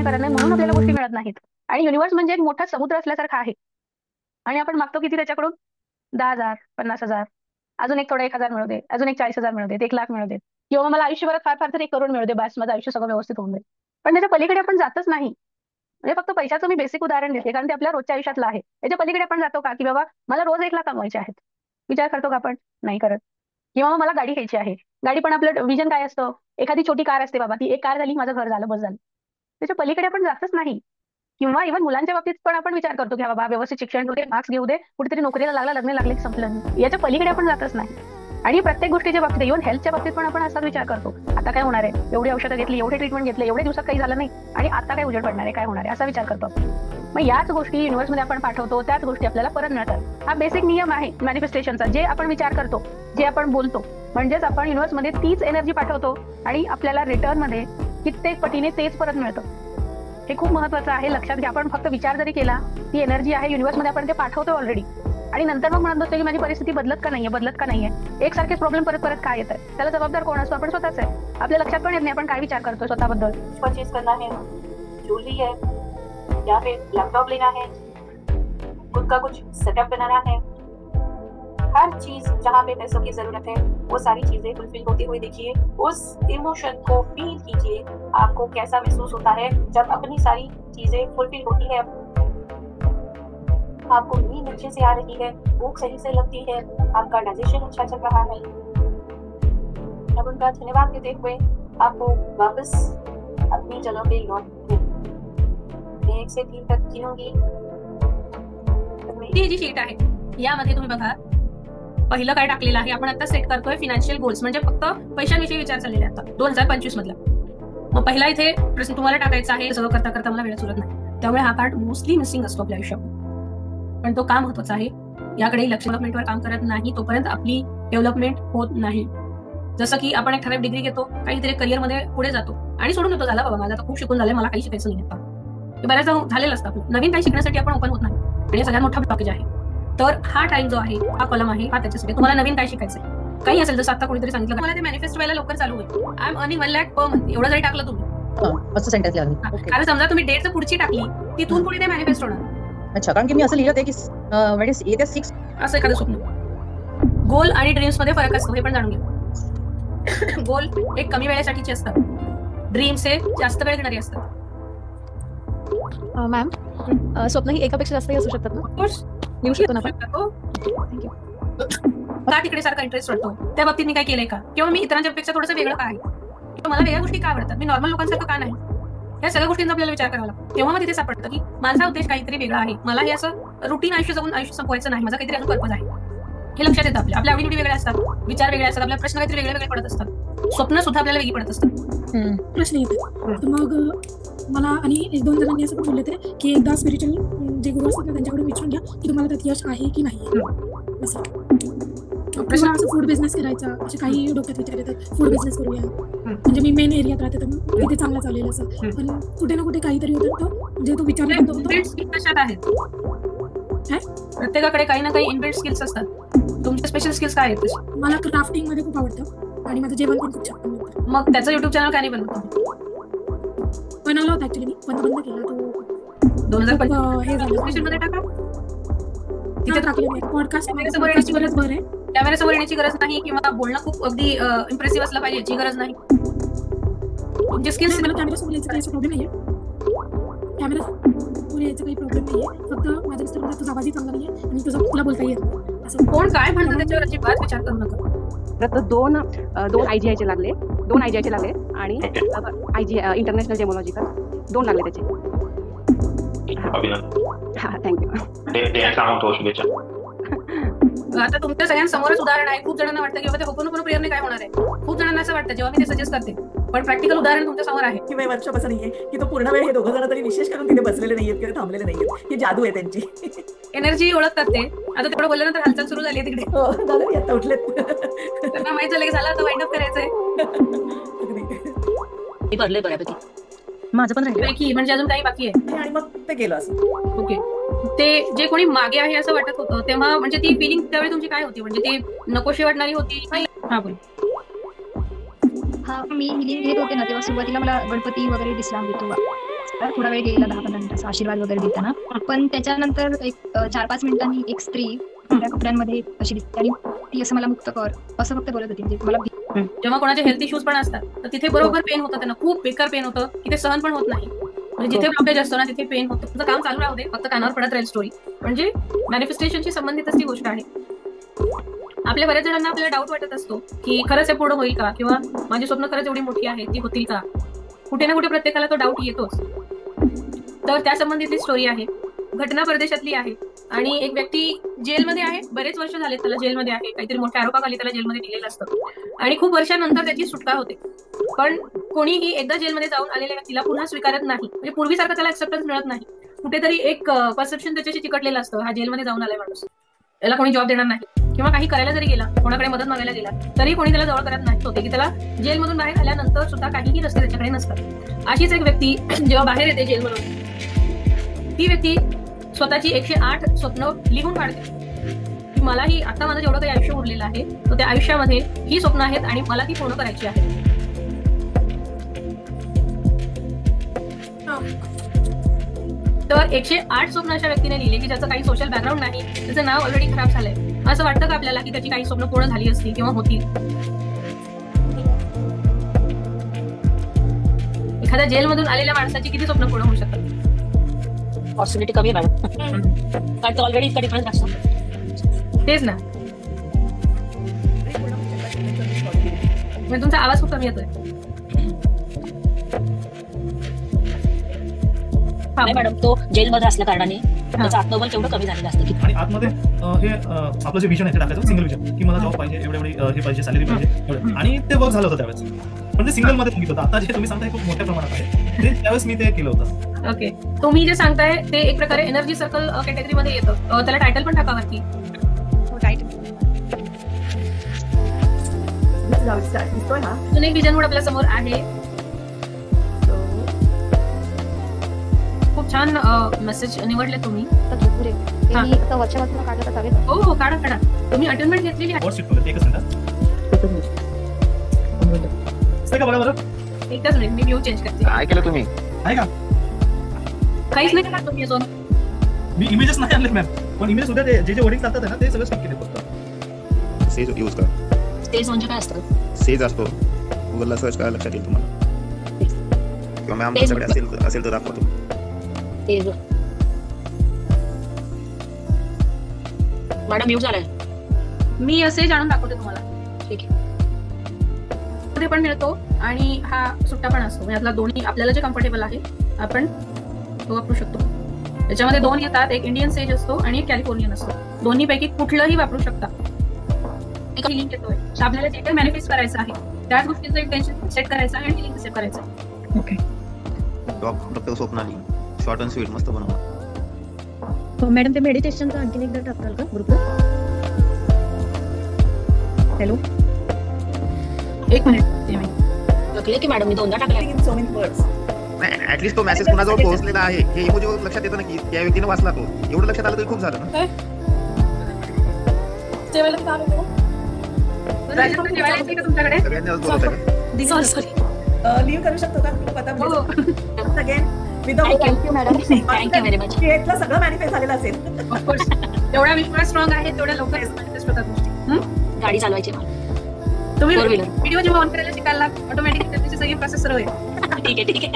मागणी करत नाही म्हणून आपल्याला गोष्टी मिळत नाहीत. आणि युनिव्हर्स म्हणजे एक मोठा समुद्र असल्यासारखा आहे आणि आपण मागतो किती त्याच्याकडून? 10,000, 50,000, अजून एक थोडं 1,000 मिळू दे, अजून एक 40,000 मिळू देत, 1,00,000 मिळू देत, किंवा मला आयुष्यभरात फार फार तर 1 करोड मिळू दे, बस माझं आयुष्य सगळं व्यवस्थित होऊन जाईल. पण त्याच्या पलीकडे आपण जातच नाही. म्हणजे फक्त पैशाचं मी बेसिक उदाहरण देते कारण ते आपल्या रोजच्या आयुष्यातलं आहे. त्याच्या पलीकडे आपण जातो का, की बाबा मला रोज 1,00,000 कमवायचे आहेत. विचार करतो का आपण? नाही करत. किंवा मग मला गाडी घ्यायची आहे. गाडी पण आपलं विजन काय असतं? एखादी छोटी कार असते बाबा, ती एक कार झाली, माझं घर झालं, बस झालं. त्याच्या पलीकडे आपण जातच नाही. किंवा इव्हन मुलांच्या बाबतीत पण आपण विचार करतो की बाबा व्यवस्थित शिक्षण घेऊ दे, मार्क्स घेऊ दे, कुठेतरी नोकरीला लागला, लग्न लागले की संपलं. याच्या पलीकडे आपण जातच नाही. आणि प्रत्येक गोष्टीच्या बाबतीत, इव्हन हेल्थच्या बाबतीत पण आपण असाच विचार करतो. आता काय होणार आहे? एवढी औषधं घेतली, एवढे ट्रीटमेंट घेतले, एवढ्या दिवसात काही झालं नाही, आणि आता काय उजेड पडणार आहे, काय होणार आहे, असा विचार करतो. मग याच गोष्टी युनिव्हर्समध्ये आपण पाठवतो, त्याच गोष्टी आपल्याला परत मिळतात. हा बेसिक नियम आहे मॅनिफेस्टेशनचा. जे आपण विचार करतो, जे आपण बोलतो, म्हणजेच आपण युनिव्हर्समध्ये तीच एनर्जी पाठवतो आणि आपल्याला रिटर्नमध्ये कित्येक पटीने तेच परत मिळतं. हे खूप महत्वाचं आहे, लक्षात घ्या. आपण फक्त विचार जरी केला, ती एनर्जी आहे युनिव्हर्समध्ये, आपण ते पाठवतो ऑलरेडी. आणि नंतर मग म्हणत बसतो की माझी परिस्थिती बदलत का नाहीये. एकसारखेच प्रॉब्लेम परत परत काय येतात? त्याला जबाबदार कोण असतो? आपण स्वतःच आहे. आपल्या लक्षात पण येत नाही आपण काय विचार करतो स्वतःबद्दल. परचेज करना है, ज्वेलरी है, या फिर लैपटॉप लेना है, खुद का कुछ सेटअप बनाना है, हर चीज जहाँ पे पैसों की जरूरत है वो सारी चीजें फुलफिल होती हुई देखिए। उस इमोशन को फील कीजिए, आपको कैसा महसूस होता है जब अपनी सारी चीजें फुलफिल होती है। आपको नींद अच्छे से आ रही है, भूख सही से लगती है, आपका डाइजेशन अच्छा चल रहा है। अब उनका धन्यवाद देते हुए आपको वापस अपनी जगह पे लौट, मैं 1 से 3 तक गिनूंगी। ही जी शीट आहे यामध्ये तुम्ही बघा, पहिलं काय टाकलेलं आहे, आपण आता सेट करतोय फिनान्शियल गोल्स, म्हणजे फक्त पैशांविषयी विचार चाललेले आता 2025 मधला. मग पहिला इथे प्रश्न तुम्हाला टाकायचा आहे, सगळं करता करता मला वेळ सुरत नाही, त्यामुळे हा पार्ट मोस्टली मिसिंग असतो आपल्या आयुष्यात. पण तो का महत्वाचा आहे, याकडे लक्ष डेव्हलपमेंटवर काम करत नाही तोपर्यंत आपली डेव्हलपमेंट होत नाही. जसं की आपण एक ठराविक डिग्री घेतो, काहीतरी करिअरमध्ये पुढे जातो आणि सोडून देतो, झाला बाबा माझं आता खूप शिकून झालंय, मला काही शिकायचं नाही आता. हे बऱ्याचदा झालेलं असतं. आपलं नवीन काही शिकण्यासाठी आपण ओपन होत नाही, आणि सगळ्यात मोठा ब्लॉकेज आहे. तर हा टाइम जो आहे, हा कॉलम आहे, हा त्याच्यासाठी तुम्हाला नवीन काय शिकायचंय, काही असेल, जसं आता कोणीतरी सांगितलं मला ते मॅनिफेस्ट व्हायला लवकर चालू होईल, I am earning 1 lakh per month, एवढं जरी टाकलं तुम्ही, असं सेंटेन्स लिहा. कारण समजा तुम्ही डेट जर पुढची टाकली, तिथून पुढे ते मॅनिफेस्ट होणार. अच्छा, कारण की मी असं लिहिलं होतं की म्हणजे येत्या 6 असं एखादं स्वप्न. गोल आणि ड्रीम्स मध्ये फरक असतो, हे पण जाणून घ्या. गोल एक कमी वेळेसाठीचे असतात, ड्रीम्स हे जास्त वेळ घेणारी असतात. मॅम, स्वप्न ही एकापेक्षा जास्तही असू शकतात ना? ऑफकोर्स लिहू शकतो ना आपण? थँक्यू. का तिकडे सारखा इंटरेस्ट वाटतो, त्या बाबतीत मी काय केलंय का, किंवा मी इतरांच्या पेक्षा थोडंसं वेगळं काय, किंवा मला वेगळ्या गोष्टी का आवडतात, मी नॉर्मल लोकांसारखं का नाही, या सगळ्या गोष्टींचा आपल्याला विचार करावा लागतो. तेव्हा मग तिथे सापडतं की माझा उद्देश काहीतरी वेगळा आहे, मला हे असं रुटीन आयुष्य जगून आयुष्य संपवायचं नाही, माझा काहीतरी अजून पर्पज आहे, हे लक्षात येतं. आपल्या आवडीनिवडी वेगळ्या असतात, विचार वेगळे असतात, आपल्या प्रश्न काहीतरी वेगळे वेगळे पडत असतात, स्वप्न सुद्धा आपल्याला वेगळी पडत असतात. प्रश्न येतात. तर मग मला आणि 1-2 जणांनी असं बोलले होते की एकदा स्पिरिच्युअल जे गुरु असतात ना त्यांच्याकडून विचारून घ्या की तुम्हाला त्यात यश आहे की नाही. असं किंवा असं फूड बिझनेस करायचा, असे काही डोक्यात विचार येतात, फूड बिझनेस करूया, म्हणजे मी मेन एरियात राहते तर तिथे चांगलं चाललेलं असं, पण कुठे ना कुठे काहीतरी होतं, तो म्हणजे तो विचार कशात आहेत, प्रत्येकाकडे काही ना काही इनबिल्ट स्किल्स असतात. तुमचे स्पेशल स्किल्स काय आहेत? मला क्राफ्टिंग मध्ये खूप आवडतं आणि माझं जेवण पण खूप छान बनवतं. मग त्याचं युट्यूब चॅनल काय नाही बनवतो? बनवलं होतं ऍक्च्युली मी, पण बंद केला तो. 2025 हे झालं मध्ये टाका, तिथे टाकले मी पॉडकास्ट गरज बरं आहे. कॅमेऱ्यासमोर येण्याची गरज नाही, किंवा बोलणं खूप अगदी इम्प्रेसिव्ह असलं पाहिजे याची गरज नाही. तुमचे स्किल्स, मला कॅमेऱ्यासमोर यायचं काही प्रॉब्लेम नाहीये, कॅमेऱ्यासमोर यायचं काही प्रॉब्लेम नाहीये, फक्त माझ्या मिस्टर म्हणतात तुझा आवाजही चांगला नाहीये आणि तुला बोलता येत असं. कोण काय म्हणतं त्याच्यावर अजिबात विचार करू नका. तर दोन IGIचे लागले, 2 IGIचे लागले आणि IGI इंटरनॅशनल जेमोलॉजिकल 2 लागले त्याचे. हा, थँक्यू. आता तुमच्या सगळ्यांसमोरच उदाहरण आहे. खूप जणांना वाटतं की बाबा ते होपोनोपोनो प्रेयरने काय होणार आहे, खूप जणांना असं वाटतं जेव्हा मी ते सजेस्ट करते, पण प्रॅक्टिकल उदाहरण तुमच्या समोर आहे. की वर्कशॉप असं नाहीये की तो पूर्ण वेळ हे दोघं जण तरी विशेष करून तिथे बसलेले नाहीयेत किंवा थांबलेले नाहीयेत, ही जादू आहे त्यांची. एनर्जी ओळखतात ते. आता तेवढं बोलल्यानंतर हालचाल सुरू झाली तिकडे, झालं आता उठलेत, त्यांना माहित झालं की झालं आता वाइंड अप करायचंय. भरले बऱ्यापैकी, माझं पण राहिलं की म्हणजे अजून काही बाकी आहे, आणि मग ते गेलं असं. ओके. ते जे कोणी मागे आहे असं वाटत होतं तेव्हा, म्हणजे ती फिलिंग त्यावेळी तुमची काय होती, म्हणजे ती नकोशी वाटणारी होती? हा बोल. हा, मी लिहित होते ना तेव्हा सुरुवातीला मला गणपती वगैरे दिसला, मृत्यू थोडा वेळ गेला 10-15 मिनिटाचा आशीर्वाद वगैरे देताना. पण त्याच्यानंतर एक 4-5 मिनिटांनी एक स्त्री त्या कपड्यांमध्ये अशी दिसते आणि ती असं मला मुक्त कर असं फक्त बोलत होती. म्हणजे मला जेव्हा कोणाचे हेल्थ इश्यूज पण असतात तर तिथे बरोबर पेन होतं, त्यांना खूप बेकार पेन होतं की ते सहन पण होत नाही. म्हणजे जिथे ब्लॉकेज असतो ना तिथे पेन होतं. तुझं काम चालू राहू दे, फक्त कानावर पडत राहील स्टोरी. म्हणजे मॅनिफेस्टेशनशी संबंधितच ती गोष्ट आहे. आपल्या बऱ्याच जणांना आपल्याला डाऊट वाटत असतो की खरंच हे पूर्ण होईल का, किंवा माझी स्वप्न खरंच एवढी मोठी आहेत ती होतील का. कुठे ना कुठे प्रत्येकाला तो डाऊट येतोच. तर त्या संबंधितली स्टोरी आहे. घटना परदेशातली आहे आणि एक व्यक्ती जेलमध्ये आहे, बरेच वर्ष झाले त्याला जेलमध्ये आहे, काहीतरी मोठ्या आरोपाखाली त्याला जेलमध्ये दिलेलं असतं आणि खूप वर्षानंतर त्याची सुटका होते. पण कोणीही एकदा जेलमध्ये जाऊन आलेल्या व्यक्तीला पुन्हा स्वीकारत नाही. म्हणजे पूर्वीसारखं त्याला ऍक्सेप्टन्स मिळत नाही. कुठेतरी एक परसेप्शन त्याच्याशी चिकटलेलं असतं, हा जेलमध्ये जाऊन आलाय माणूस, याला कोणी जॉब देणार नाही. किंवा काही करायला जरी गेला, कोणाकडे मदत मागायला गेला तरी कोणी त्याला जवळ करत नाही. होते की त्याला जेलमधून बाहेर आल्यानंतर सुद्धा काहीही रस्ते त्याच्याकडे नसतात. अशीच एक व्यक्ती जेव्हा बाहेर येते जेलमधून, ती व्यक्ती स्वतःची 108 स्वप्न लिहून काढते. मलाही आता माझं जेवढं काही आयुष्य उरलेलं आहे तर त्या आयुष्यामध्ये ही स्वप्न आहेत आणि मला ती पूर्ण करायची आहेत. तर 108 स्वप्न अशा व्यक्तीने लिहिले की ज्याचं काही सोशल बॅकग्राऊंड नाही, त्याचं नाव ऑलरेडी खराब झालंय. असं वाटतं का आपल्याला की त्याची काही स्वप्न पूर्ण झाली असती किंवा होतील. एखाद्या जेलमधून आलेल्या माणसाची किती स्वप्न पूर्ण होऊ शकतात. पॉसिबिलिटी कमी आहे मॅडम, कारण तो ऑलरेडी इतका डिफरन्स असतो. तेच ना, तुमचा आवाज खूप कमी येतोय. नाही मॅडम, तो जेलमध्ये असल्या कारणाने त्याचं आत्मबल तेवढं कमी झालेलं असतं की. आणि आतमध्ये हे आपलं जे विजन आहे ते टाकायचं सिंगल विजन, की मला जॉब पाहिजे, एवढे हे पाहिजे, सॅलरी पाहिजे, आणि ते वर्क झालं होतं त्यावेळेस. पण ते सिंगल मध्ये सांगितलं होतं. आता जे तुम्ही सांगताय खूप मोठ्या प्रमाणात आहे ते त्यावेळेस मी ते केलं होतं. ओके, तुम्ही जे सांगताय ते एक प्रकारे एनर्जी सर्कल कॅटेगरी मध्ये येतं. त्याला टायटल पण टाकावरती. अजून एक विजन बोर्ड आपल्या समोर आहे. खूप छान मेसेज निवडले तुम्ही. हो काढा काढा. तुम्ही अटेंडमेंट घेतलेली आहे. एकदाच मिनिट, मी व्ह्यू चेंज करते. काय केलं तुम्ही? आहे का काहीच नाही करत तुम्ही अजून. मी इमेजेस नाही आणले मॅम, पण इमेजेस उद्या जे जे वर्डिंग चालतात ना ते सगळं स्किप केले फक्त. सेज यूज करा. स्टेज म्हणजे काय असतं? सेज असतो, गुगलला सर्च करा, लक्षात येईल तुम्हाला. किंवा मॅम तुमच्याकडे असेल तर दाखवतो. मॅडम म्यूट झालाय. मी असे जाणून दाखवते तुम्हाला. ठीक आहे. मध्ये पण मिळतो आणि हा सुट्टा पण असतो. यातला दोन्ही आपल्याला जे कम्फर्टेबल आहे आपण तो वापरू शकतो. त्याच्यामध्ये 2 येतात, एक इंडियन सेज असतो आणि एक कॅलिफोर्नियन असतो. दोन्ही पैकी कुठलंही वापरू शकता. एक लिंक येतोय, आपल्याला जे काही मॅनिफेस्ट करायचं आहे त्याच गोष्टीचं इंटेन्शन सेट करायचं आहे आणि लिंक सेट करायचं. Okay. Doctor Swapnali short and sweet मस्त बनवलं. मॅडम ते मेडिटेशनचं आणखीन एकदा टाकाल का ग्रुपला? हॅलो, एक मिनिट. टाकले की मॅडम मी 2दा टाकले. ऍटलीस्ट तो मेसेज कोणाजवळ पोहोचलेला आहे हे इमोजी लक्षात येतं ना, की त्या व्यक्तीने वाचला तो. एवढं लक्षात आलं तरी खूप झालं ना. तुमच्याकडे लिव्ह करू शकतो का again thank you madam. Thank you very much. सगळं मॅनिफेस्ट झालेलं असेल. ऑफकोर्स जेवढा विश्वास स्ट्रॉंग आहे तेवढ्या लवकर मॅनिफेस्ट होतात गोष्टी. गाडी चालवायची मला. तुम्ही व्हिडिओ जेव्हा ऑन करायला शिकायला ऑटोमॅटिकली त्याची सगळी प्रोसेस सुरू होईल. ठीक आहे ठीक आहे.